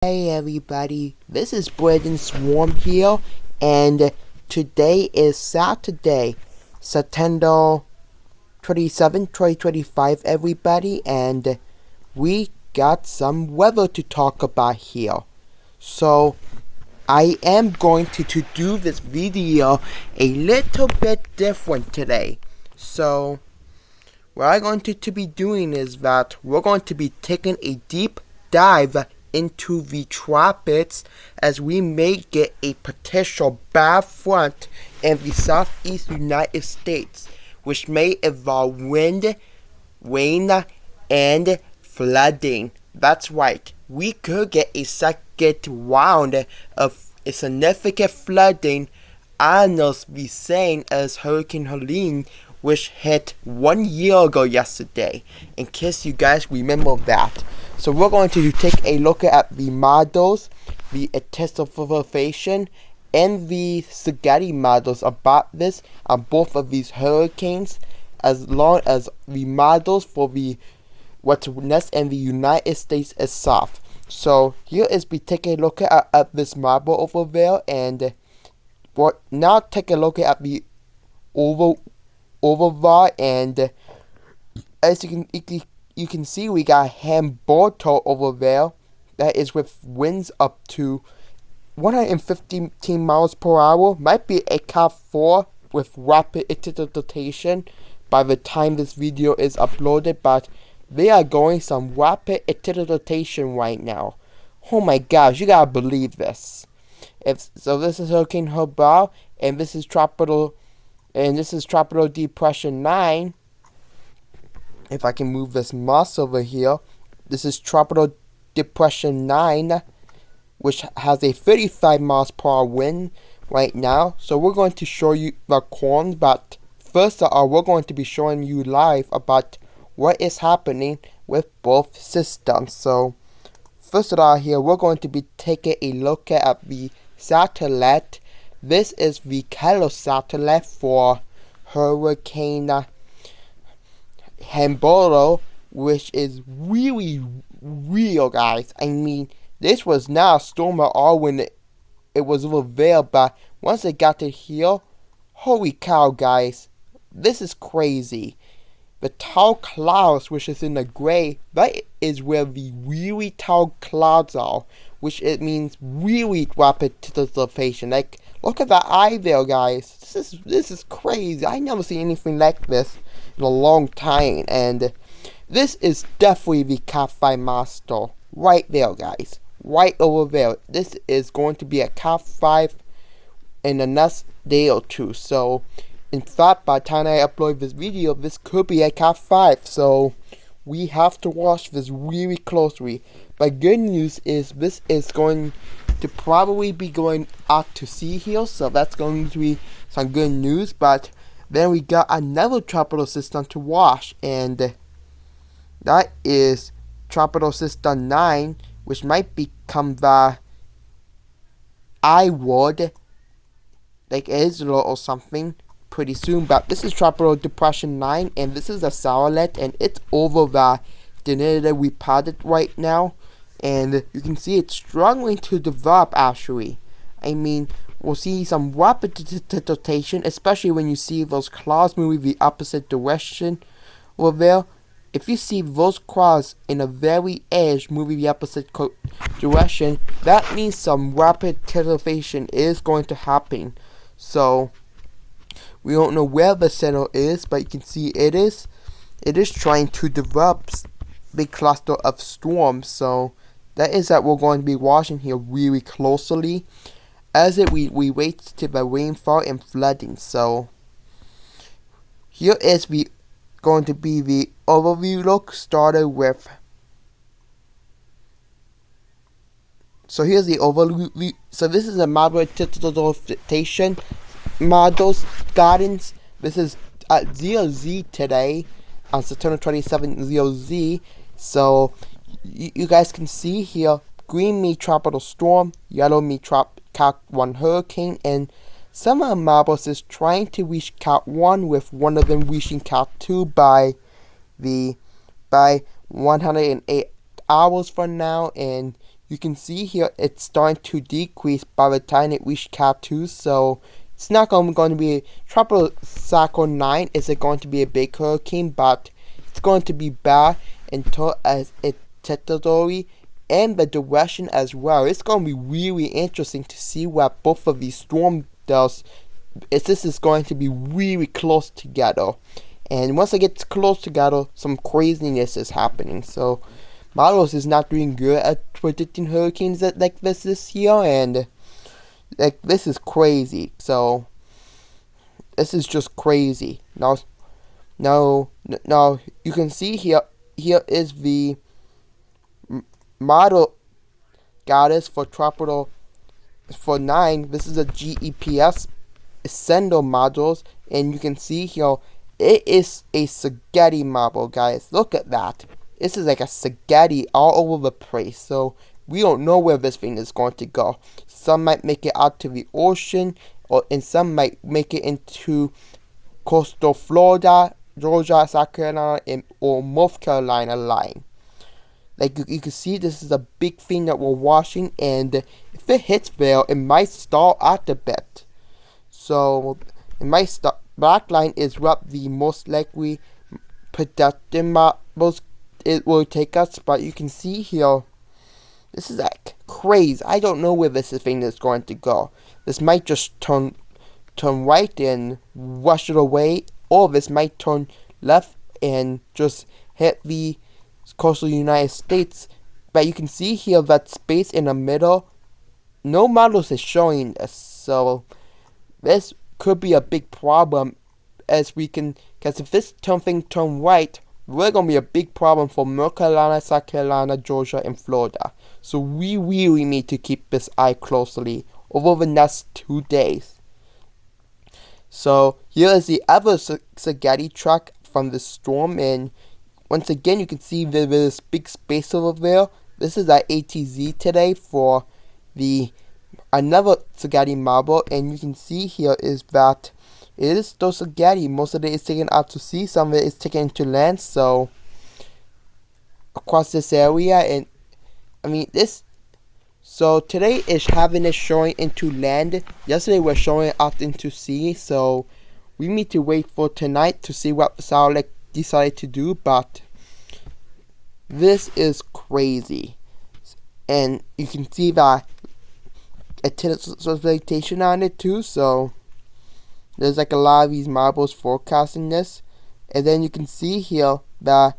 Hey everybody, this is Braden Swarm here, and today is Saturday, September 27, 2025 everybody, and we got some weather to talk about here. So, I am going to do this video a little bit different today. So, what I'm going to be doing is that we're going to be taking a deep dive into the tropics, as we may get a potential bad front in the southeast United States, which may involve wind, rain, and flooding. That's right, we could get a second round of a significant flooding, analysts be saying, as Hurricane Helene, which hit 1 year ago yesterday, in case you guys remember that. So we're going to take a look at the models, the anticipation, and the spaghetti models about this, on both of these hurricanes, as long as the models for the what's next in the United States itself. So here is we take a look at this model over there, and we'll now take a look at the overall, and as you can see, we got Hamburto over there, that is with winds up to 115 miles per hour. Might be a Cat 4 with rapid anticipation by the time this video is uploaded, but they are going some rapid anticipation right now. Oh my gosh, you gotta believe this. So this is Hurricane Herbal, and this is Tropical Depression 9. If I can move this mouse over here, this is Tropical Depression 9, which has a 35 miles per hour wind right now. So we're going to show you the corns, but first of all, we're going to be showing you live about what is happening with both systems. So first of all, here we're going to be taking a look at the satellite. This is the Kilo satellite for Hurricane Hamburto, which is really real, guys. I mean, this was not a storm at all when it was over there, but once it got to here, holy cow, guys, this is crazy. The tall clouds, which is in the gray, that is where the really tall clouds are, which it means really rapid anticipation. Like, look at the eye there, guys. This is crazy. I never seen anything like this in a long time, and this is definitely the Cat 5 master right there, guys, right over there. This is going to be a Cat 5 in the next day or two. So in fact, by the time I upload this video, this could be a Cat 5, so we have to watch this really closely. But good news is this is going to probably be going out to sea here, so that's going to be some good news. But then we got another tropical system to watch, and that is Tropical System 9, which might become the I-word, like Israel or something, pretty soon. But this is Tropical Depression 9, and this is a satellite, and it's over the data we plotted right now, and you can see it's struggling to develop. Actually, I mean, we'll see some rapid tiltation, especially when you see those clouds moving the opposite direction over there. If you see those clouds in the very edge moving the opposite direction, that means some rapid tiltation is going to happen. So we don't know where the center is, but you can see it is trying to develop big cluster of storms. So that is that we're going to be watching here really closely, as we wait to the rainfall and flooding. So here is going to be the overview look, started with. So here's the overview. So this is a moderate tiltation models guidance. This is at 0Z today on September 27th, 0Z. So you guys can see here, green means tropical storm, yellow means Cat 1 hurricane, and some of the models is trying to reach Cat 1, with one of them reaching Cat 2 by 108 hours from now, and you can see here it's starting to decrease by the time it reached Cat 2, so it's not going to be Tropical Cyclone 9 isn't going to be a big hurricane, but it's going to be bad until as its territory and the direction as well. It's going to be really interesting to see what both of these storm does. This is going to be really close together. And once it gets close together, some craziness is happening. So models is not doing good at predicting hurricanes like this year, and like this is crazy. So this is just crazy. Now you can see here is the model guidance for tropical for 9. This is a GEPS sender modules, and you can see here it is a spaghetti model, guys. Look at that. This is like a spaghetti all over the place. So we don't know where this thing is going to go. Some might make it out to the ocean, and some might make it into coastal Florida, Georgia, South Carolina, or North Carolina line. Like you can see, this is a big thing that we're watching, and if it hits there, it might stall out a bit. So it might start. Black line is what the most likely predicted models it will take us, but you can see here, this is like crazy. I don't know where this thing is going to go. This might just turn right and rush it away, or this might turn left and just hit the coastal United States. But you can see here that space in the middle, no models is showing this, so this could be a big problem, as we can, because if this thing turn right, we're gonna be a big problem for North Carolina, South Carolina, Georgia, and Florida. So we really need to keep this eye closely over the next 2 days. So here is the other spaghetti track from the storm, and once again you can see there's this big space over there. This is our ATZ today for the another spaghetti marble, and you can see here is that it is still spaghetti. Most of it is taken out to sea, some of it is taken to land. So across this area, and I mean this. So today is having it showing into land. Yesterday we're showing it out into sea. So we need to wait for tonight to see what Sauerlick decided to do. But this is crazy, and you can see that vegetation on it too, so there's like a lot of these marbles forecasting this. And then you can see here the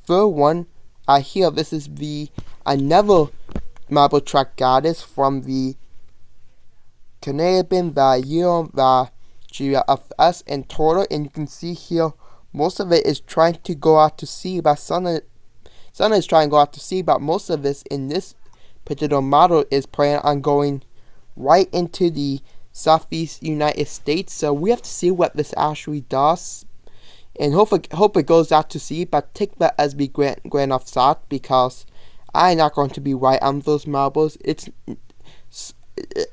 third one here, this is the another marble track goddess from the Canadian, the Euro, the GFS, and Total. And you can see here most of it is trying to go out to sea, but some is trying to go out to sea, but most of this in this particular model is planning on going right into the southeast United States. So we have to see what this actually does, and hope it goes out to sea, but take that as the grain of salt, because I'm not going to be right on those marbles.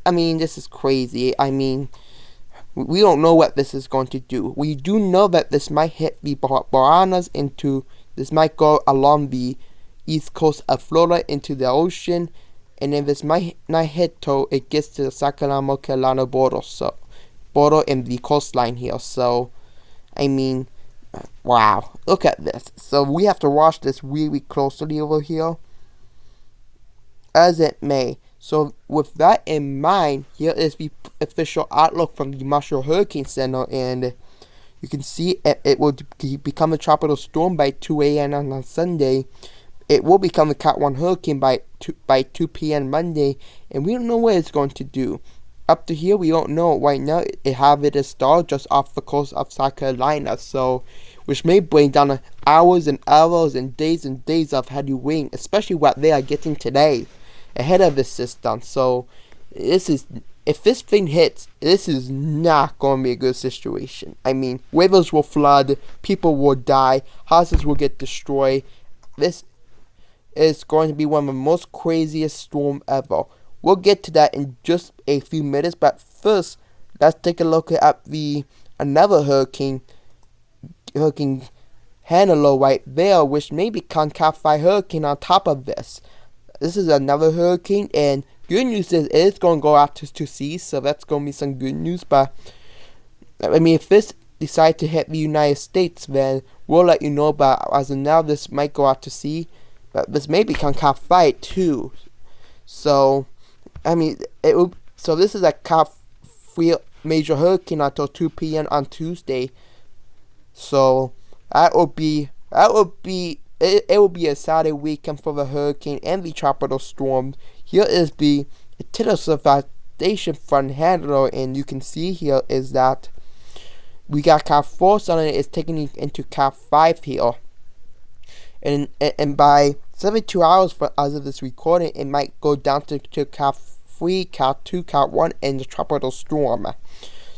I mean, this is crazy. I mean, we don't know what this is going to do. We do know that this might hit the Bahamas this might go along the east coast of Florida into the ocean, and then this might not hit till it gets to the South Carolina, North Carolina border and the coastline here. So, I mean, wow, look at this. So we have to watch this really closely over here, as it may. So with that in mind, here is the official outlook from the Marshall Hurricane Center, and you can see it will become a tropical storm by 2 a.m. on Sunday. It will become a Cat 1 hurricane by 2 p.m. Monday, and we don't know what it's going to do. Up to here, we don't know. Right now, it have it installed just off the coast of South Carolina, so which may bring down hours and hours and days of heavy rain, especially what they are getting today ahead of this system. So if this thing hits, this is not going to be a good situation. I mean, rivers will flood, people will die, houses will get destroyed. This is going to be one of the most craziest storm ever. We'll get to that in just a few minutes, but first, let's take a look at another hurricane Hannibal right there, which may become Cat 5 hurricane on top of this. this is another hurricane, and good news is it's going to go out to sea, so that's going to be some good news. But I mean, if this decides to hit the United States, then we'll let you know. But as of now, this might go out to sea, but this may become Cat 5 too. So I mean, so this is a Cat 3 major hurricane until 2 p.m. on Tuesday. So it will be a Saturday weekend for the hurricane and the tropical storm. Here is the devastation front handler, and you can see here is that we got Cat 4, suddenly it's taking into Cat 5 here. And by 72 hours as of this recording, it might go down to Cat 3, Cat 2, Cat 1, and the tropical storm.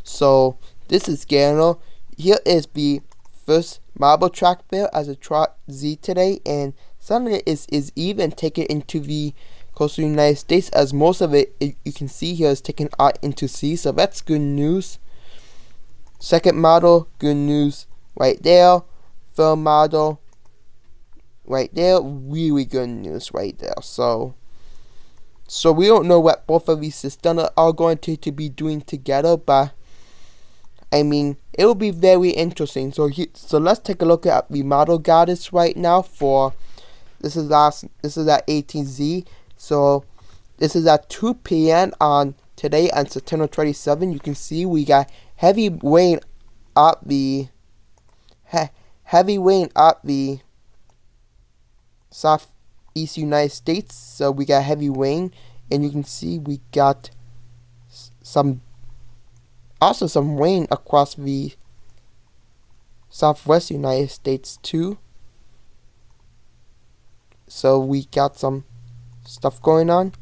So this is Gano. Here is the first marble track there as a Trot Z today, and suddenly is even taken into the coastal United States, as most of it you can see here is taken out into sea, so that's good news. Second model, good news right there. Third model right there, really good news right there. So we don't know what both of these systems are going to be doing together, but I mean, it will be very interesting. So let's take a look at the model goddess right now. For this is at 18Z. So this is at 2 p.m. on today on September 27. You can see we got heavy rain up the southeast United States. So we got heavy rain, and you can see we got some rain across the southwest United States too. So we got some stuff going on.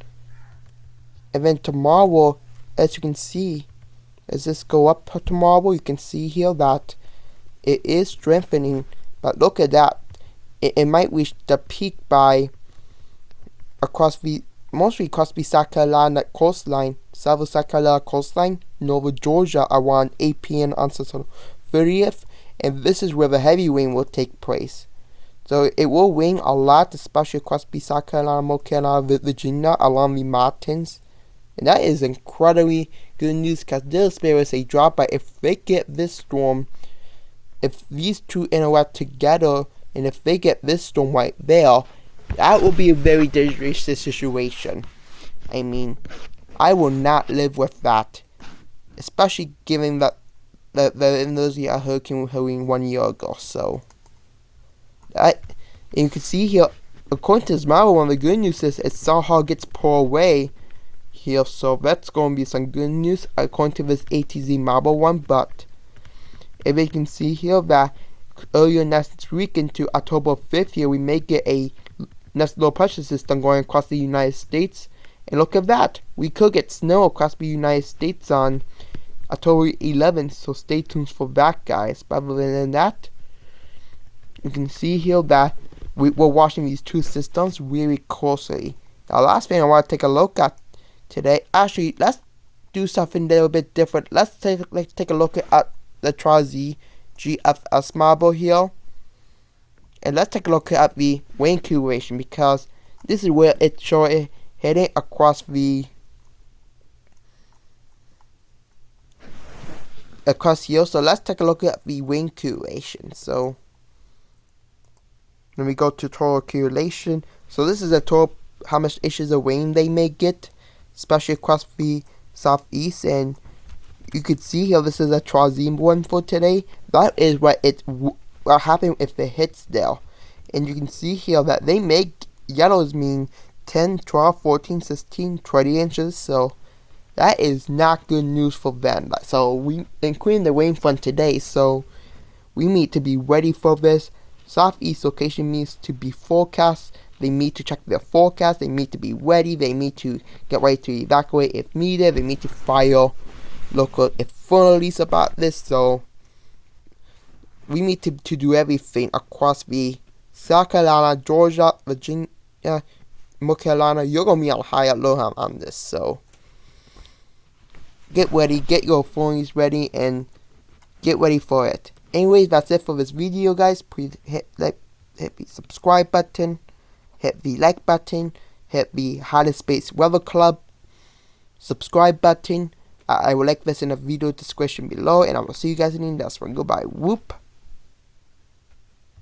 And then tomorrow, as you can see, as this go up tomorrow, you can see here that it is strengthening. But look at that. It might reach the peak by mostly across the South Carolina coastline, South Carolina coastline, Nova Georgia around 8 p.m. on September 30th, and this is where the heavy rain will take place. So it will rain a lot, especially across the South Carolina, North Carolina, Virginia, along the mountains. And that is incredibly good news, because there is a drop. But if they get this storm, if these two interact together, and if they get this storm right there, that will be a very dangerous situation. I mean, I will not live with that, especially given that there's a hurricane 1 year ago. So and you can see here, according to this model, one of the good news is it somehow gets pulled away here. So that's going to be some good news according to this ATZ model one. But if you can see here that earlier next week into October 5th here, we may get a next low pressure system going across the United States. And look at that, we could get snow across the United States on October 11th, so stay tuned for that, guys. But other than that, you can see here that we're watching these two systems really closely. Now, last thing I want to take a look at today, actually, let's do something a little bit different. Let's take a look at the Tri-Z GFS model here. And let's take a look at the rain accumulation, because this is where it's showing heading across here. So let's take a look at the rain accumulation. So when we go to total accumulation, so this is a total how much inches of rain they may get, especially across the southeast. And you could see here, this is a Tri-Z one for today. That is what will happen if it hits there. And you can see here that they make yellows mean 10, 12, 14, 16, 20 inches. So that is not good news for them. So we, including the rain front today, so we need to be ready for this. Southeast location needs to be forecast. They need to check their forecast. They need to be ready. They need to get ready to evacuate if needed. They need to file local authorities about this. So we need to do everything across the South Carolina, Georgia, Virginia, North Carolina. You're going to be on high alert on this. So get ready, get your phones ready, and get ready for it. Anyways, that's it for this video, guys. Please hit the subscribe button, hit the like button, hit hit the Highland Space Weather Club subscribe button. I will link this in the video description below, and I will see you guys in the next one. Goodbye. Whoop.